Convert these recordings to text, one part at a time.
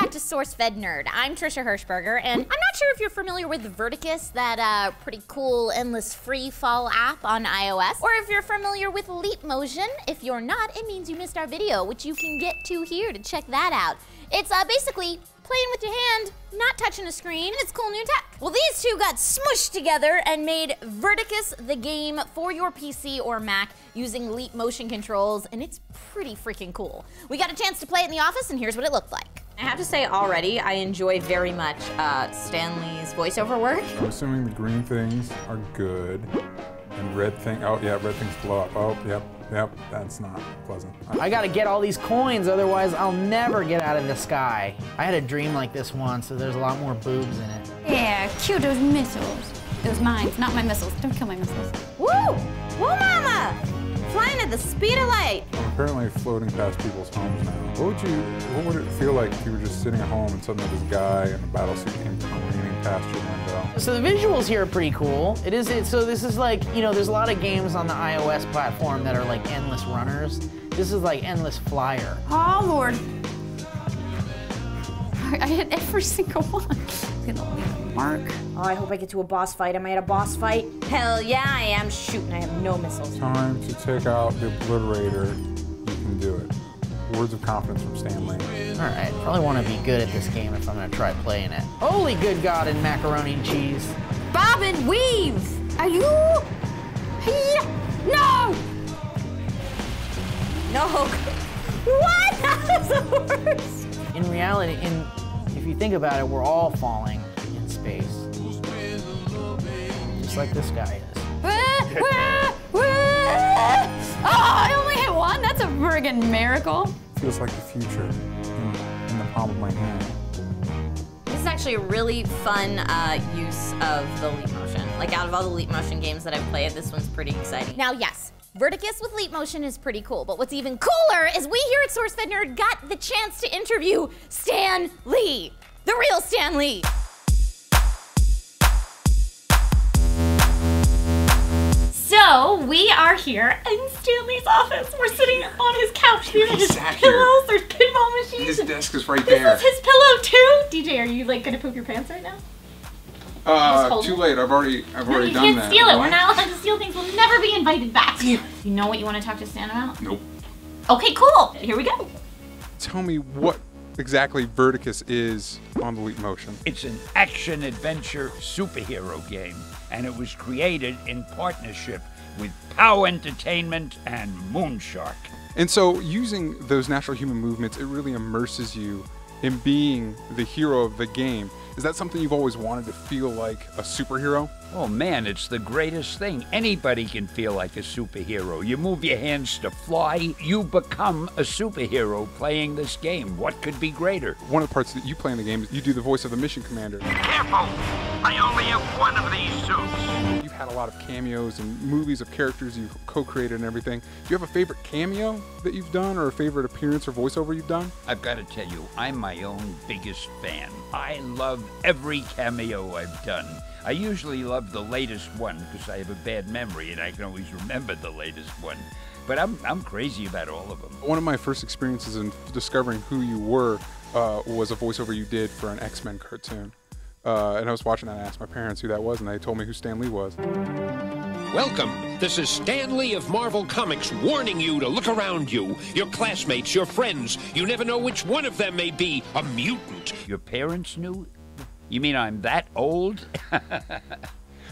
back to SourcefedNERD. I'm Trisha Hirschberger, and I'm not sure if you're familiar with Verticus, that pretty cool endless free fall app on iOS, or if you're familiar with Leap Motion. If you're not, it means you missed our video, which you can get to here to check that out. It's basically playing with your hand, not touching a screen, and it's cool new tech. Well, these two got smushed together and made Verticus the game for your PC or Mac using Leap Motion controls, and it's pretty freaking cool. We got a chance to play it in the office, and here's what it looked like. I have to say already, I enjoy very much Stan Lee's voiceover work. I'm assuming the green things are good, and red thing, oh yeah, red things blow up. Oh, yep, that's not pleasant. I gotta get all these coins, otherwise I'll never get out of the sky. I had a dream like this once, so there's a lot more boobs in it. Yeah, cue those missiles. Those mines, not my missiles. Don't kill my missiles. Woo! Woo, mama! Flying at the speed of light. I'm apparently floating past people's homes now. What would it feel like if you were just sitting at home and suddenly this guy in a battle suit came careening past your window? So the visuals here are pretty cool. So this is like, you know, there's a lot of games on the iOS platform that are like endless runners. This is like endless flyer. Oh, Lord. I hit every single one. I'm gonna leave a mark. Oh, I hope I get to a boss fight. Am I at a boss fight? Hell yeah, I am. Shoot, and I have no missiles. Time to take out the obliterator. You can do it. Words of confidence from Stan Lee. All right, probably want to be good at this game if I'm gonna try playing it. Holy good God in macaroni and cheese. Bob and weave! Are you? No! No. What? That was the worst. In reality, if you think about it, we're all falling in space. Just like this guy is. Oh, I only hit one? That's a friggin' miracle. Feels like the future in the palm of my hand. This is actually a really fun use of the Leap Motion. Like, out of all the Leap Motion games that I've played, this one's pretty exciting. Now, yes, Verticus with Leap Motion is pretty cool, but what's even cooler is we here at SourcefedNERD got the chance to interview Stan Lee, the real Stan Lee. So, we are here in Stan Lee's office. We're sitting on his couch. These are his pillows. There's pinball machines. His desk is right there. This is his pillow too. DJ, are you like gonna poop your pants right now? Too late. I've already done that. You can't steal it. We're not allowed to steal things. We'll never be invited back. You know what you want to talk to Stan about? Nope. Okay, cool. Here we go. Tell me what exactly Verticus is on the Leap Motion. It's an action-adventure superhero game, and it was created in partnership with POW Entertainment and Moonshark. And so using those natural human movements, it really immerses you in being the hero of the game. Is that something you've always wanted, to feel like a superhero? Oh man, it's the greatest thing. Anybody can feel like a superhero. You move your hands to fly, you become a superhero playing this game. What could be greater? One of the parts that you play in the game is you do the voice of the mission commander. Careful! I only have one of these suits. You've had a lot of cameos and movies of characters you've co-created and everything. Do you have a favorite cameo that you've done, or a favorite appearance or voiceover you've done? I've got to tell you, I'm my own biggest fan. I love every cameo I've done. I usually love the latest one because I have a bad memory and I can always remember the latest one. But I'm crazy about all of them. One of my first experiences in discovering who you were was a voiceover you did for an X-Men cartoon. And I was watching that and I asked my parents who that was, and they told me who Stan Lee was. Welcome. This is Stan Lee of Marvel Comics warning you to look around you. Your classmates, your friends. You never know which one of them may be a mutant. Your parents knew? You mean I'm that old?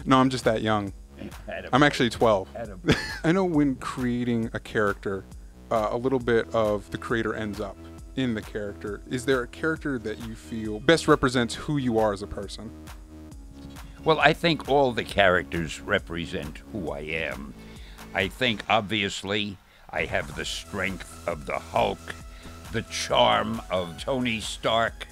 No, I'm just that young. I'm actually 12. I know when creating a character, a little bit of the creator ends up in the character. Is there a character that you feel best represents who you are as a person? Well, I think all the characters represent who I am. I think, obviously, I have the strength of the Hulk, the charm of Tony Stark,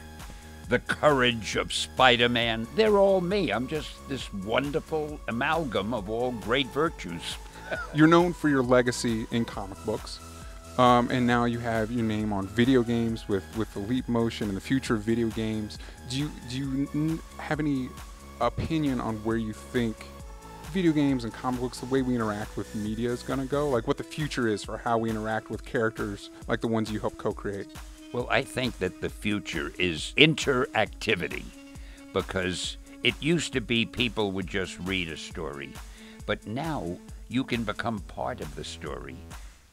the courage of Spider-Man. They're all me. I'm just this wonderful amalgam of all great virtues. You're known for your legacy in comic books. And now you have your name on video games with the Leap Motion and the future of video games. Do you have any opinion on where you think video games and comic books, the way we interact with media, is going to go? Like what the future is for how we interact with characters like the ones you help co-create? Well, I think that the future is interactivity, because it used to be people would just read a story, but now you can become part of the story.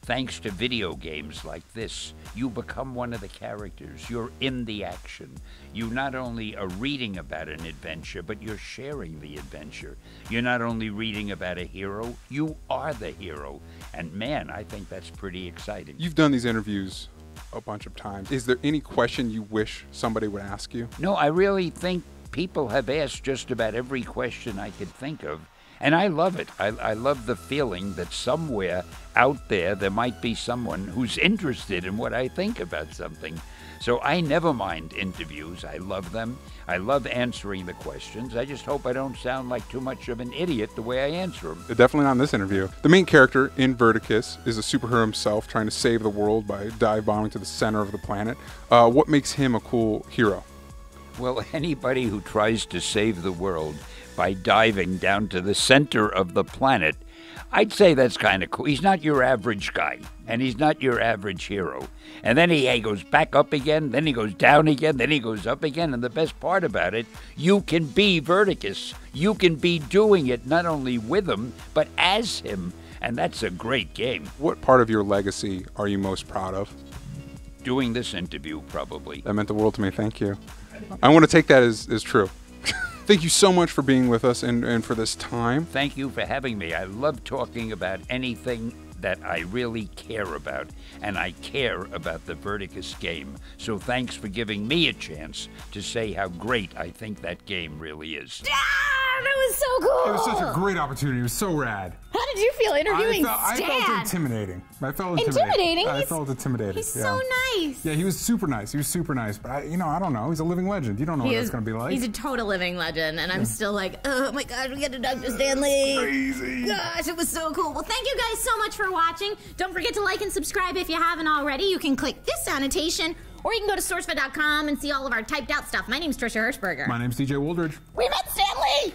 Thanks to video games like this, you become one of the characters. You're in the action. You not only are reading about an adventure, but you're sharing the adventure. You're not only reading about a hero, you are the hero. And man, I think that's pretty exciting. You've done these interviews a bunch of times. Is there any question you wish somebody would ask you? No, I really think people have asked just about every question I could think of. And I love it. I love the feeling that somewhere out there might be someone who's interested in what I think about something. So I never mind interviews. I love them. I love answering the questions. I just hope I don't sound like too much of an idiot the way I answer them. Definitely not in this interview. The main character in Verticus is a superhero himself trying to save the world by dive bombing to the center of the planet. What makes him a cool hero? Well, anybody who tries to save the world by diving down to the center of the planet, I'd say that's kind of cool. He's not your average guy, and he's not your average hero. And then he goes back up again, then he goes down again, then he goes up again. And the best part about it, you can be Verticus. You can be doing it not only with him, but as him. And that's a great game. What part of your legacy are you most proud of? Doing this interview, probably. That meant the world to me. Thank you. I want to take that as true. Thank you so much for being with us and for this time. Thank you for having me. I love talking about anything that I really care about, and I care about the Verticus game. So thanks for giving me a chance to say how great I think that game really is. That was so cool. It was such a great opportunity. It was so rad. How did you feel interviewing Stan? I felt intimidating. Intimidating? I felt intimidated. He's so nice. Yeah, he was super nice. He was super nice. But I don't know. He's a living legend. You don't know what that's going to be like. He's a total living legend, and I'm still like, oh my God, we get to Dr. Stanley. Crazy. Gosh, it was so cool. Well, thank you guys so much for watching. Don't forget to like and subscribe if you haven't already. You can click this annotation, or you can go to SourceFed.com and see all of our typed out stuff. My name's Trisha Hirschberger. My name's DJ Woldridge. We met Stanley!